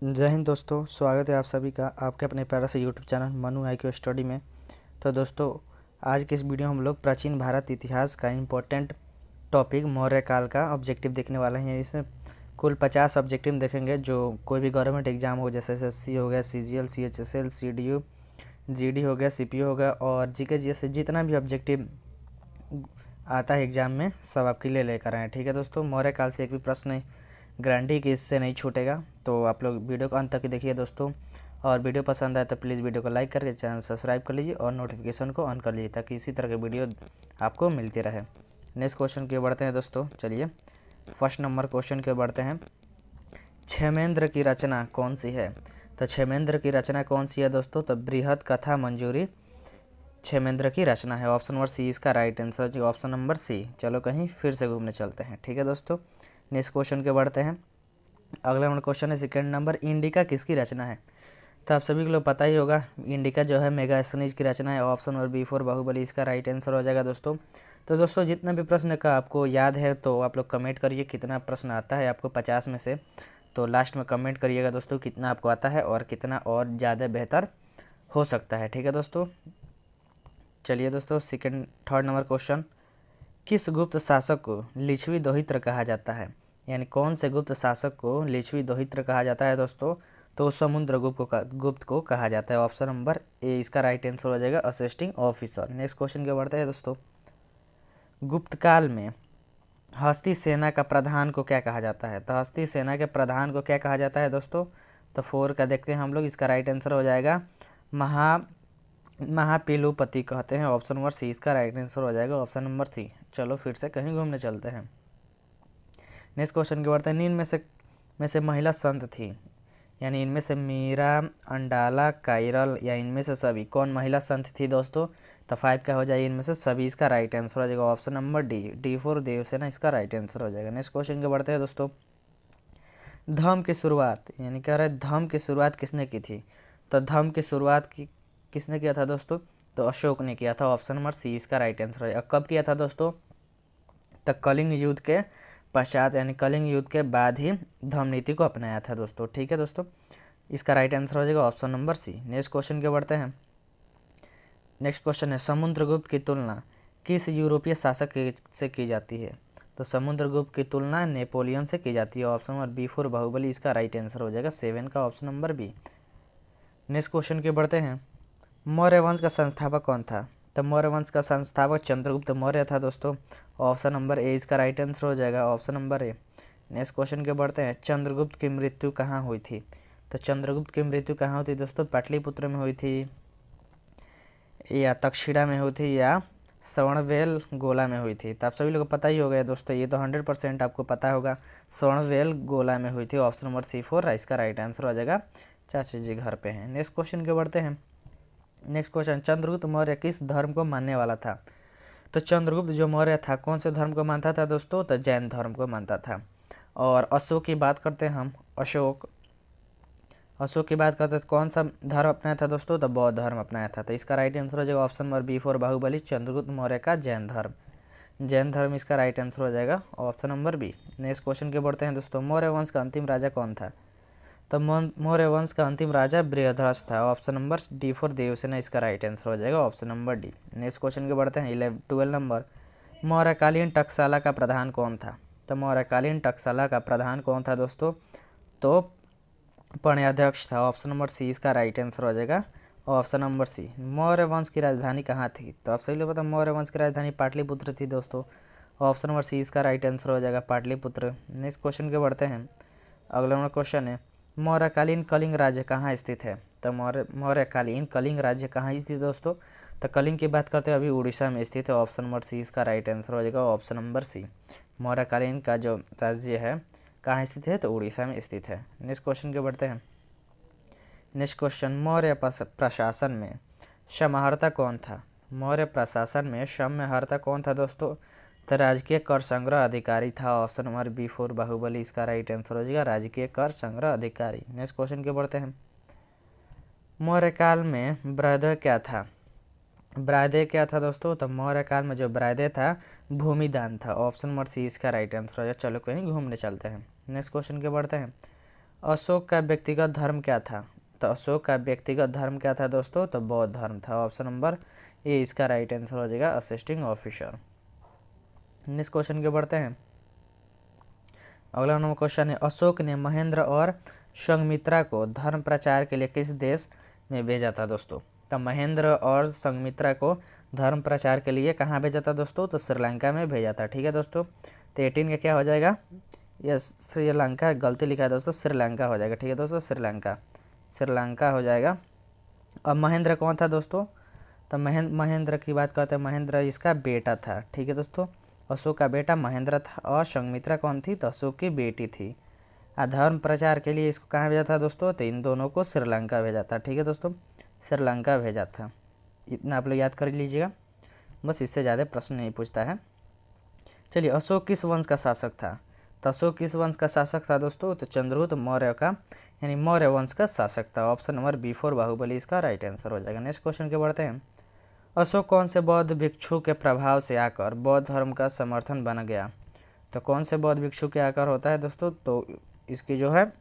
जय हिंद दोस्तों, स्वागत है आप सभी का आपके अपने प्यारा से YouTube channel Manu IQ study में। तो दोस्तों, आज के इस वीडियो में हम लोग प्राचीन भारत इतिहास का इम्पोर्टेंट टॉपिक मौर्य काल का ऑब्जेक्टिव देखने वाले हैं। इसमें कुल 50 ऑब्जेक्टिव देखेंगे जो कोई भी गवर्नमेंट एग्जाम हो, जैसे SSC हो गया, CGL, CHSL, CDU, GD हो गया, CPO हो गया, और GK GS से जितना भी ऑब्जेक्टिव आता है एग्जाम में सब आपके लिए लेकर आए हैं। ठीक है दोस्तों, मौर्य काल से एक भी प्रश्न गारंटी कि इससे नहीं छूटेगा। तो आप लोग वीडियो को अंत तक देखिए दोस्तों, और वीडियो पसंद आए तो प्लीज़ वीडियो को लाइक करके चैनल सब्सक्राइब कर लीजिए और नोटिफिकेशन को ऑन कर लीजिए ताकि इसी तरह के वीडियो आपको मिलती रहे। नेक्स्ट क्वेश्चन की ओर बढ़ते हैं दोस्तों। चलिए फर्स्ट नंबर क्वेश्चन की ओर बढ़ते हैं। क्षेमेंद्र की रचना कौन सी है? तो क्षेमेंद्र की रचना कौन सी है दोस्तों? तो बृहद कथा मंजूरी क्षेमेंद्र की रचना है। ऑप्शन नंबर सी इसका राइट आंसर है, ऑप्शन नंबर सी। चलो कहीं फिर से घूमने चलते हैं। ठीक है दोस्तों, नेक्स्ट क्वेश्चन के बढ़ते हैं। अगला हमारा क्वेश्चन है सेकंड नंबर, इंडिका किसकी रचना है? तो आप सभी को लोग पता ही होगा, इंडिका जो है मेगास्थनीज की रचना है। Option number B for Bahubali इसका राइट आंसर हो जाएगा दोस्तों। तो दोस्तों, जितना भी प्रश्न का आपको याद है तो आप लोग कमेंट करिए कितना प्रश्न आता है आपको 50 में से। तो लास्ट में कमेंट करिएगा दोस्तों कितना आपको आता है और कितना और ज़्यादा बेहतर हो सकता है। ठीक है दोस्तों, चलिए दोस्तों सेकंड थर्ड नंबर क्वेश्चन, किस गुप्त शासक को लिच्छवी दोहित्र कहा जाता है? यानी कौन से गुप्त शासक को लिच्छवी दोहित्र कहा जाता है दोस्तों? तो गुप्त को कहा जाता है। ऑप्शन नंबर ए इसका राइट आंसर हो जाएगा, असिस्टिंग ऑफिसर। नेक्स्ट क्वेश्चन के बढ़ते हैं दोस्तों। गुप्त काल में हस्ती सेना का प्रधान को क्या कहा जाता है? तो हस्ती सेना के प्रधान को क्या कहा जाता है दोस्तों? तो 4 का देखते हैं हम लोग, इसका राइट आंसर हो जाएगा महापिलुपति कहते हैं। ऑप्शन नंबर सी इसका राइट आंसर हो जाएगा, ऑप्शन नंबर सी। चलो फिर से कहीं घूमने चलते हैं। नेक्स्ट क्वेश्चन के बढ़ते हैं। नींद में से महिला संत थी, यानी इनमें से मीरा, अंडाला, कायरल या इनमें से सभी कौन महिला संत थी दोस्तों? तो 5 का हो जाएगा इनमें से सभी, इसका राइट आंसर हो जाएगा option number D for Devasena, इसका राइट आंसर हो जाएगा। नेक्स्ट क्वेश्चन के बढ़ते हैं दोस्तों। धम्म की शुरुआत, यानी कह रहे हैं धम्म की शुरुआत किसने की थी? तो धम्म की शुरुआत किसने किया था दोस्तों? तो अशोक ने किया था। ऑप्शन नंबर सी इसका राइट आंसर है। कब किया था दोस्तों? तो कलिंग युद्ध के पश्चात, यानी कलिंग युद्ध के बाद ही धम्म नीति को अपनाया था दोस्तों। ठीक है दोस्तों, इसका राइट आंसर हो जाएगा option number C. Next question के बढ़ते हैं। नेक्स्ट क्वेश्चन है, समुद्रगुप्त की तुलना किस यूरोपीय शासक से की जाती है? तो समुद्रगुप्त की तुलना नेपोलियन से की जाती है। Option number B for Bahubali, इसका राइट आंसर हो जाएगा 7 का, option number B. Next question के बढ़ते हैं। मौर्य वंश का संस्थापक कौन था? तो मौर्य वंश का संस्थापक चंद्रगुप्त मौर्य था दोस्तों। ऑप्शन नंबर ए इसका राइट आंसर हो जाएगा, option number A. Next question के बढ़ते हैं। चंद्रगुप्त की मृत्यु कहाँ हुई थी? तो चंद्रगुप्त की मृत्यु कहाँ हुई थी दोस्तों? पाटलिपुत्र में हुई थी, या तक्षशिला में हुई थी, या श्रवणबेल गोला में हुई थी? तो आप सभी लोग को पता ही हो गया दोस्तों, ये तो 100% आपको पता होगा, श्रवणबेल गोला में हुई थी। ऑप्शन नंबर सी 4 इसका राइट आंसर हो जाएगा, चाचा जी घर पे हैं। नेक्स्ट क्वेश्चन के बढ़ते हैं। नेक्स्ट क्वेश्चन, चंद्रगुप्त मौर्य किस धर्म को मानने वाला था? तो चंद्रगुप्त जो मौर्य था कौन से धर्म को मानता था दोस्तों? तो जैन धर्म को मानता था। और अशोक की बात करते हैं हम, अशोक की बात करते हैं तो कौन सा धर्म अपनाया था दोस्तों? तो बौद्ध धर्म अपनाया था। तो इसका राइट आंसर हो जाएगा option number B for Bahubali, Chandragupta Maurya का जैन धर्म। जैन धर्म इसका राइट आंसर हो जाएगा, option number B. Next question के बढ़ते हैं दोस्तों। मौर्य वंश का अंतिम राजा कौन था? तो मौर्य वंश का अंतिम राजा बृहद्रथ था। Option number D for Devasena, इसका राइट आंसर हो जाएगा, option number D. Next question के बढ़ते हैं। 12 नंबर, मौर्यकालीन टकसाला का प्रधान कौन था? तो मौर्यकालीन टकसाला का प्रधान कौन था दोस्तों? तो पण्याध्यक्ष था। ऑप्शन नंबर सी इसका राइट आंसर हो जाएगा, ऑप्शन नंबर सी। मौर्य वंश की राजधानी कहाँ थी? तो आप सही लोग पता, मौर्य वंश की राजधानी पाटलिपुत्र थी दोस्तों। ऑप्शन नंबर सी इसका राइट आंसर हो जाएगा, पाटलिपुत्र। नेक्स्ट क्वेश्चन के बढ़ते हैं। अगला नंबर क्वेश्चन है, मौर्यकालीन कलिंग राज्य कहाँ स्थित है? तो मौर्यकालीन कलिंग राज्य कहाँ स्थित है दोस्तों? तो कलिंग की बात करते हैं अभी उड़ीसा में स्थित है। ऑप्शन नंबर सी इसका राइट आंसर हो जाएगा, ऑप्शन नंबर सी। मौर्यकालीन का जो राज्य है कहाँ स्थित है? तो उड़ीसा में स्थित है। नेक्स्ट क्वेश्चन के बढ़ते हैं। नेक्स्ट क्वेश्चन, मौर्य प्रशासन में समाहर्ता कौन था? मौर्य प्रशासन में समाहर्ता कौन था दोस्तों? तो राजकीय कर संग्रह अधिकारी था। Option number B for Bahubali, इसका राइट आंसर हो जाएगा, राजकीय कर संग्रह अधिकारी। नेक्स्ट क्वेश्चन के बढ़ते हैं। मौर्य काल में ब्रहदय क्या था? ब्रायदय क्या था दोस्तों? तो मौर्य काल में जो ब्रायदय था भूमिदान था। ऑप्शन नंबर सी इसका राइट आंसर हो जाएगा। चलो कहीं घूमने चलते हैं। नेक्स्ट क्वेश्चन के बढ़ते हैं। अशोक का व्यक्तिगत धर्म क्या था? तो अशोक का व्यक्तिगत धर्म क्या था दोस्तों? तो बौद्ध धर्म था। ऑप्शन नंबर ए इसका राइट आंसर हो जाएगा, असिस्टिंग ऑफिसर। नेक्स्ट क्वेश्चन के बढ़ते हैं। अगला नंबर क्वेश्चन है, अशोक ने महेंद्र और संघमित्रा को धर्म प्रचार के लिए किस देश में भेजा था दोस्तों? तो महेंद्र और संघमित्रा को धर्म प्रचार के लिए कहाँ भेजा था दोस्तों? तो श्रीलंका में भेजा था। ठीक है दोस्तों, तो 18 का क्या हो जाएगा? यस, श्रीलंका, गलती लिखा है दोस्तों, श्रीलंका हो जाएगा। ठीक है दोस्तों, श्रीलंका हो जाएगा। अब महेंद्र कौन था दोस्तों? तो महेंद्र की बात करते हैं, महेंद्र इसका बेटा था। ठीक है दोस्तों, अशोक का बेटा महेंद्र था। और संघमित्रा कौन थी? तो अशोक की बेटी थी। धर्म प्रचार के लिए इसको कहाँ भेजा था दोस्तों? तो इन दोनों को श्रीलंका भेजा था। ठीक है दोस्तों, श्रीलंका भेजा था। इतना आप लोग याद कर लीजिएगा, बस इससे ज़्यादा प्रश्न नहीं पूछता है। चलिए, अशोक किस वंश का शासक था? तो अशोक किस वंश का शासक था दोस्तों? तो चंद्रगुप्त मौर्य का, यानी मौर्य वंश का शासक था। ऑप्शन नंबर B4 बाहुबली इसका राइट आंसर हो जाएगा। नेक्स्ट क्वेश्चन के बढ़ते हैं। अशोक कौन से बौद्ध भिक्षु के प्रभाव से आकर बौद्ध धर्म का समर्थन बन गया? तो कौन से बौद्ध भिक्षु के आकर होता है दोस्तों? तो इसकी जो है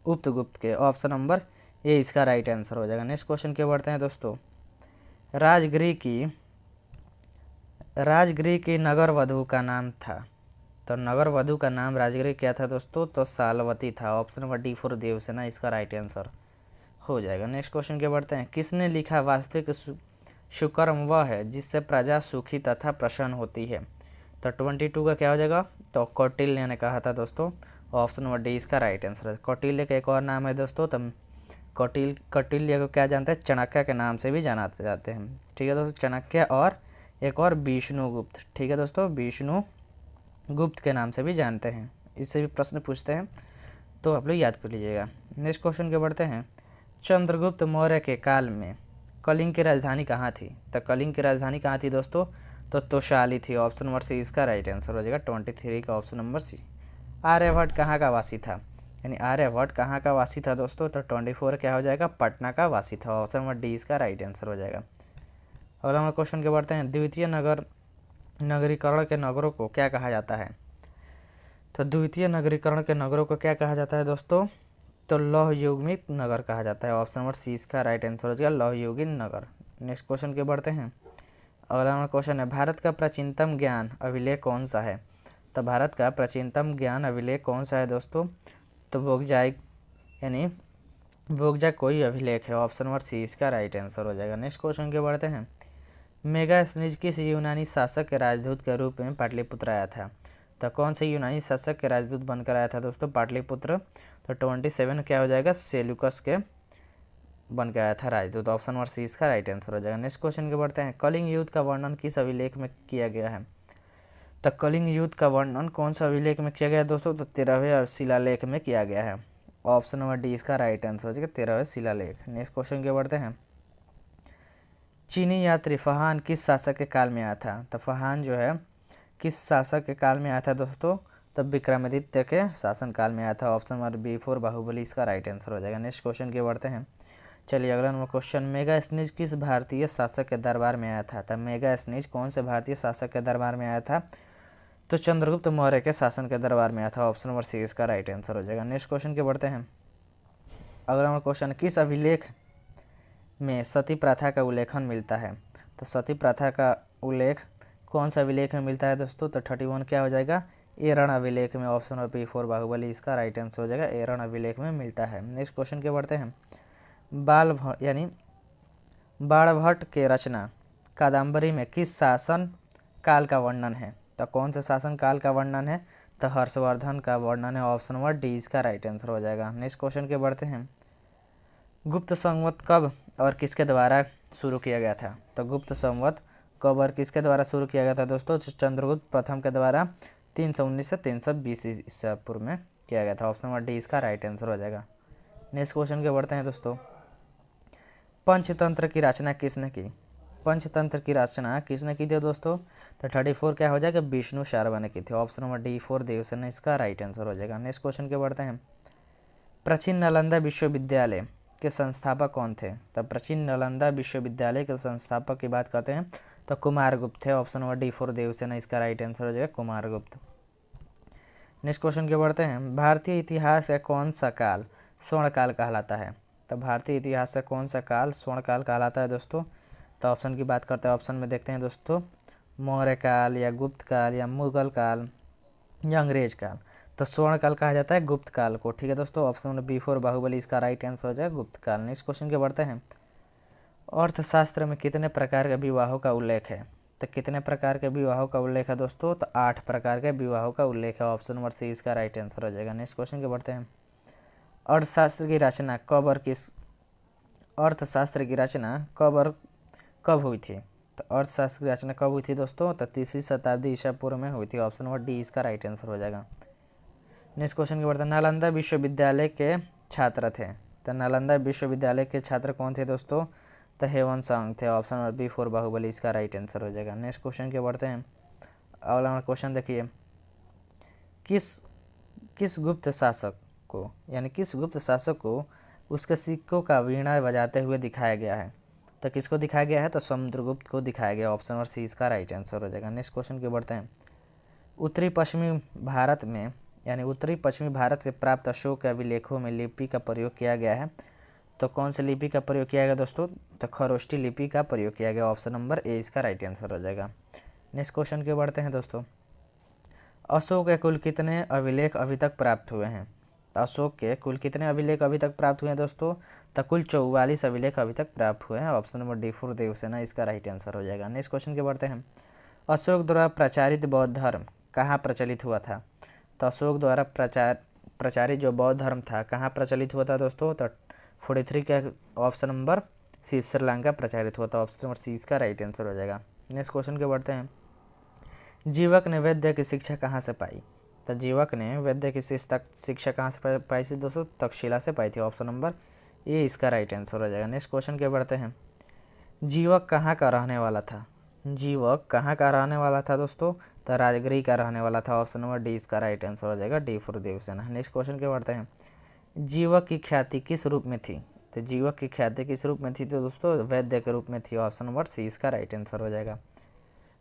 उपगुप्त के। ऑप्शन नंबर ए इसका राइट आंसर हो जाएगा। नेक्स्ट क्वेश्चन के बढ़ते हैं दोस्तों। राजगृह की नगर वधु का नाम था। तो नगर वधु का नाम राजगृह क्या था दोस्तों? तो सालवती था। ऑप्शन नंबर D4 देवसेना इसका राइट आंसर हो जाएगा। नेक्स्ट क्वेश्चन के बढ़ते हैं। किसने लिखा वास्तविक सुकर्म वह है जिससे प्रजा सुखी तथा प्रसन्न होती है? तो 22 का क्या हो जाएगा? तो कौटिल्य ने कहा था दोस्तों। ऑप्शन नंबर D इसका राइट आंसर है। कौटिल्य का एक और नाम है दोस्तों, तो कौटिल्य को क्या जानते हैं? चाणक्य के नाम से भी जाना जाते हैं। ठीक है दोस्तों, चाणक्य और एक और विष्णुगुप्त। ठीक है दोस्तों, विष्णुगुप्त के नाम से भी जानते हैं। इससे भी प्रश्न पूछते हैं, तो आप लोग याद कर लीजिएगा। नेक्स्ट क्वेश्चन के बढ़ते हैं। चंद्रगुप्त मौर्य के काल में कलिंग की राजधानी कहाँ थी? तो कलिंग की राजधानी कहाँ थी दोस्तों? तो तोशाली थी। ऑप्शन नंबर C इसका राइट आंसर हो जाएगा। 23 का ऑप्शन नंबर C। आर्यभट्ट कहाँ का वासी था? यानी आर्यभट्ट कहाँ का वासी था दोस्तों? तो 24 क्या हो जाएगा? पटना का वासी था। ऑप्शन नंबर D इसका राइट आंसर हो जाएगा। अगला हमारे क्वेश्चन के बढ़ते हैं। द्वितीय नगरीकरण के नगरों को क्या कहा जाता है? तो द्वितीय नगरीकरण के नगरों को क्या कहा जाता है दोस्तों? तो लौह युग्मित नगर कहा जाता है। ऑप्शन नंबर C इसका राइट आंसर हो जाएगा, लौह युगिन नगर। नेक्स्ट क्वेश्चन के बढ़ते हैं। अगला हमारा क्वेश्चन है, भारत का प्राचीनतम ज्ञान अभिलेख कौन सा है? तो भारत का प्राचीनतम ज्ञान अभिलेख कौन सा है दोस्तों? तो वोगजाइक, यानी वोगजा कोई अभिलेख है। ऑप्शन नंबर C इसका राइट आंसर हो जाएगा। नेक्स्ट क्वेश्चन के बढ़ते हैं। मेगास्थनीज किस यूनानी शासक के राजदूत के रूप में पाटलिपुत्र आया था? तो कौन से यूनानी शासक के राजदूत बनकर आया था दोस्तों पाटलिपुत्र? तो 27 क्या हो जाएगा? सेल्यूकस के बन के आया था राजदूत। ऑप्शन नंबर C इसका राइट आंसर हो जाएगा। नेक्स्ट क्वेश्चन के बढ़ते हैं। कलिंग युद्ध का वर्णन किस अभिलेख में किया गया है? तो कलिंग युद्ध का वर्णन कौन सा अभिलेख में किया गया है दोस्तों? तो 13वें शिलालेख में किया गया है। ऑप्शन नंबर D इसका राइट आंसर हो जाएगा, 13वें शिलालेख। नेक्स्ट क्वेश्चन के बढ़ते हैं। चीनी यात्री फहान किस शासक के काल में आया था? तो फहान जो है किस शासक के काल में आया था दोस्तों? तब विक्रमादित्य के शासन काल में आया था। ऑप्शन नंबर B4 बाहुबली इसका राइट आंसर हो जाएगा। नेक्स्ट क्वेश्चन के बढ़ते हैं। चलिए, अगला नंबर क्वेश्चन। मेगास्थनीज किस भारतीय शासक के दरबार में आया था? तब मेगास्थनीज कौन से भारतीय शासक के दरबार में आया था? तो चंद्रगुप्त मौर्य के शासन के दरबार में आया था। ऑप्शन नंबर C इसका राइट आंसर हो जाएगा। नेक्स्ट क्वेश्चन के बढ़ते हैं। अगला नंबर क्वेश्चन, किस अभिलेख में सती प्रथा का उल्लेखन मिलता है? तो सती प्रथा का उल्लेख कौन सा अभिलेख में मिलता है दोस्तों? तो 31 क्या हो जाएगा? एरण अभिलेख में। ऑप्शन नंबर B4 बाहुबली इसका राइट आंसर हो जाएगा, एरण अभिलेख में मिलता है। नेक्स्ट क्वेश्चन के बढ़ते हैं। बाणभट्ट के रचना कादम्बरी में किस शासन काल का वर्णन है? तो कौन से शासन काल का वर्णन है? तो हर्षवर्धन का वर्णन है। ऑप्शन नंबर D इसका राइट आंसर हो जाएगा। नेक्स्ट क्वेश्चन के बढ़ते हैं। गुप्त संवत कब और किसके द्वारा शुरू किया गया था? तो गुप्त संवत कब और किसके द्वारा शुरू किया गया था दोस्तों? चंद्रगुप्त प्रथम के द्वारा 319 से 320 ईसा पूर्व में किया गया था। ऑप्शन नंबर D इसका राइट आंसर हो जाएगा। नेक्स्ट क्वेश्चन के बढ़ते हैं दोस्तों। पंचतंत्र की रचना किसने की? पंचतंत्र की रचना किसने की थी दोस्तों? तो 34 क्या हो जाएगा? विष्णु शारवा ने की थी। ऑप्शन नंबर D4 देवसेना इसका राइट आंसर हो जाएगा। नेक्स्ट क्वेश्चन के बढ़ते हैं। प्राचीन नालंदा विश्वविद्यालय के संस्थापक कौन थे? तो प्राचीन नालंदा विश्वविद्यालय के संस्थापक की बात करते हैं तो कुमारगुप्त थे। ऑप्शन नंबर D4 देवसेना इसका राइट आंसर हो जाएगा, कुमारगुप्त। नेक्स्ट क्वेश्चन के बढ़ते हैं। भारतीय इतिहास का कौन सा काल स्वर्ण काल कहलाता है? तो भारतीय इतिहास का कौन सा काल स्वर्ण काल कहलाता है दोस्तों? तो ऑप्शन की बात करते हैं। ऑप्शन में देखते हैं दोस्तों, मौर्य काल या गुप्त काल या मुगल काल या अंग्रेज काल। तो स्वर्ण काल कहा जाता है गुप्त काल को। ठीक है दोस्तों, ऑप्शन B4 बाहुबली इसका राइट आंसर हो जाएगा गुप्त काल। नेक्स्ट क्वेश्चन के बढ़ते हैं। अर्थशास्त्र में कितने प्रकार के विवाहों का उल्लेख है? तो कितने प्रकार के विवाहों का उल्लेख है दोस्तों? तो 8 प्रकार के विवाहों का उल्लेख है। ऑप्शन नंबर C इसका राइट आंसर हो जाएगा। नेक्स्ट क्वेश्चन के बढ़ते हैं। अर्थशास्त्र की रचना कब और किस अर्थशास्त्र की रचना कब और कब हुई थी? तो अर्थशास्त्र की रचना कब हुई थी दोस्तों? तो 3वीं शताब्दी ईसा पूर्व में हुई थी। ऑप्शन नंबर D इसका राइट आंसर हो जाएगा। नेक्स्ट क्वेश्चन के बढ़ते हैं। नालंदा विश्वविद्यालय के छात्र थे। तो नालंदा विश्वविद्यालय के छात्र कौन थे दोस्तों? तो ह्वेनसांग थे। ऑप्शन नंबर B4 बाहुबली इसका राइट आंसर हो जाएगा। नेक्स्ट क्वेश्चन के बढ़ते हैं। अगला क्वेश्चन देखिए, किस गुप्त शासक को यानी किस गुप्त शासक को उसके सिक्कों का वीणा बजाते हुए दिखाया गया है? तो किसको दिखाया गया है? तो समुद्रगुप्त को दिखाया गया। ऑप्शन नंबर C इसका राइट आंसर हो जाएगा। नेक्स्ट क्वेश्चन के बढ़ते हैं। उत्तरी पश्चिमी भारत में यानी उत्तरी पश्चिमी भारत से प्राप्त अशोक के अभिलेखों में लिपि का प्रयोग किया गया है। तो कौन सी लिपि का प्रयोग किया गया दोस्तों? तो खरोष्ठी लिपि का प्रयोग किया गया। ऑप्शन नंबर A इसका राइट आंसर हो जाएगा। नेक्स्ट क्वेश्चन के बढ़ते हैं दोस्तों। अशोक के कुल कितने अभिलेख अभी तक प्राप्त हुए हैं? तो अशोक के कुल कितने अभिलेख अभी तक प्राप्त हुए हैं दोस्तों? तो कुल 44 अभिलेख अभी तक प्राप्त हुए हैं। ऑप्शन नंबर D4 देवसेना इसका राइट आंसर हो जाएगा। नेक्स्ट क्वेश्चन के बढ़ते हैं। अशोक द्वारा प्रचारित बौद्ध धर्म कहाँ प्रचलित हुआ था? तो अशोक द्वारा प्रचारित जो बौद्ध धर्म था कहाँ प्रचलित हुआ था दोस्तों? तो 43 का ऑप्शन नंबर C श्रीलंका प्रचारित हुआ था। ऑप्शन नंबर C इसका राइट आंसर हो जाएगा। नेक्स्ट क्वेश्चन के बढ़ते हैं। जीवक ने वैद्य की शिक्षा कहाँ से पाई? तो जीवक ने वैद्य की शिक्षा कहाँ से पाई थी दोस्तों? तक्षशिला से पाई थी। ऑप्शन नंबर A इसका राइट आंसर हो जाएगा। नेक्स्ट क्वेश्चन के बढ़ते हैं। जीवक कहाँ का रहने वाला था? जीवक कहाँ का रहने वाला था दोस्तों? तो राजगिरी का रहने वाला था। ऑप्शन नंबर D इसका राइट आंसर हो जाएगा। D4 देवसेना। नेक्स्ट क्वेश्चन के बढ़ते हैं। जीवक की ख्याति किस रूप में थी? तो जीवक की ख्याति किस रूप में थी तो दोस्तों वैद्य के रूप में थी। ऑप्शन नंबर C इसका राइट आंसर हो जाएगा।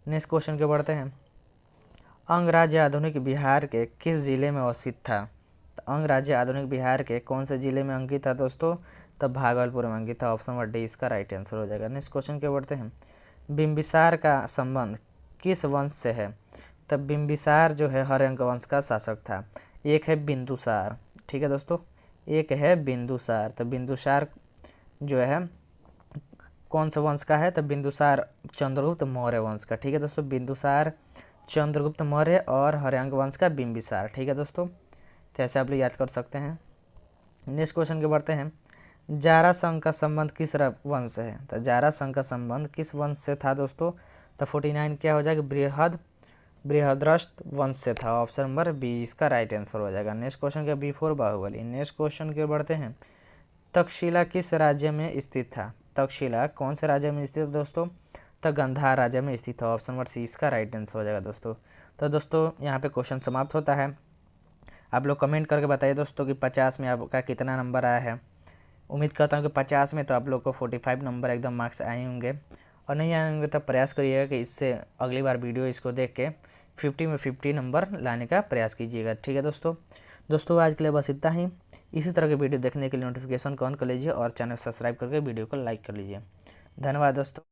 नेक्स्ट क्वेश्चन के बढ़ते हैं। अंगराज्य आधुनिक बिहार के किस जिले में अवस्थित था? तो अंगराज्य आधुनिक बिहार के कौन से जिले में अंकित था दोस्तों? तो भागलपुर में अंकित था। ऑप्शन नंबर D इसका राइट आंसर हो जाएगा। नेक्स्ट क्वेश्चन के बढ़ते हैं। बिंबिसार का संबंध किस वंश से है? तब बिंबिसार जो है हर्यंक वंश का शासक था। एक है बिंदुसार, ठीक है दोस्तों, एक है बिंदुसार। तो बिंदुसार जो है कौन सा वंश का है? तो बिंदुसार चंद्रगुप्त मौर्य वंश का। ठीक है दोस्तों, बिंदुसार चंद्रगुप्त मौर्य और हर्यंक वंश का बिंबिसार। ठीक है दोस्तों, तो ऐसे आप लोग याद कर सकते हैं। नेक्स्ट क्वेश्चन के बढ़ते हैं। जारासंघ का संबंध किस वंश से है? तो जारासंघ का संबंध किस वंश से था दोस्तों? तो 49 क्या हो जाएगा? बृहद्रष्ट वंश से था। ऑप्शन नंबर B इसका राइट आंसर हो जाएगा। नेक्स्ट क्वेश्चन के B4 बाहुबली। नेक्स्ट क्वेश्चन के बढ़ते हैं। तक्षशिला किस राज्य में स्थित था? तक्षशिला कौन से राज्य में स्थित है दोस्तों? तो गांधार राज्य में स्थित है। ऑप्शन नंबर C इसका राइट आंसर हो जाएगा दोस्तों। तो दोस्तों यहाँ पे क्वेश्चन समाप्त होता है। आप लोग कमेंट करके बताइए दोस्तों कि 50 में आपका कितना नंबर आया है। उम्मीद करता हूँ कि 50 में तो आप लोग को 45 नंबर एकदम मार्क्स आए होंगे, और नहीं आए होंगे तो प्रयास करिएगा कि इससे अगली बार वीडियो इसको देख के 50 में 50 नंबर लाने का प्रयास कीजिएगा। ठीक है दोस्तों आज के लिए बस इतना ही। इसी तरह के वीडियो देखने के लिए नोटिफिकेशन को ऑन कर लीजिए और चैनल सब्सक्राइब करके वीडियो को लाइक कर लीजिए। धन्यवाद दोस्तों।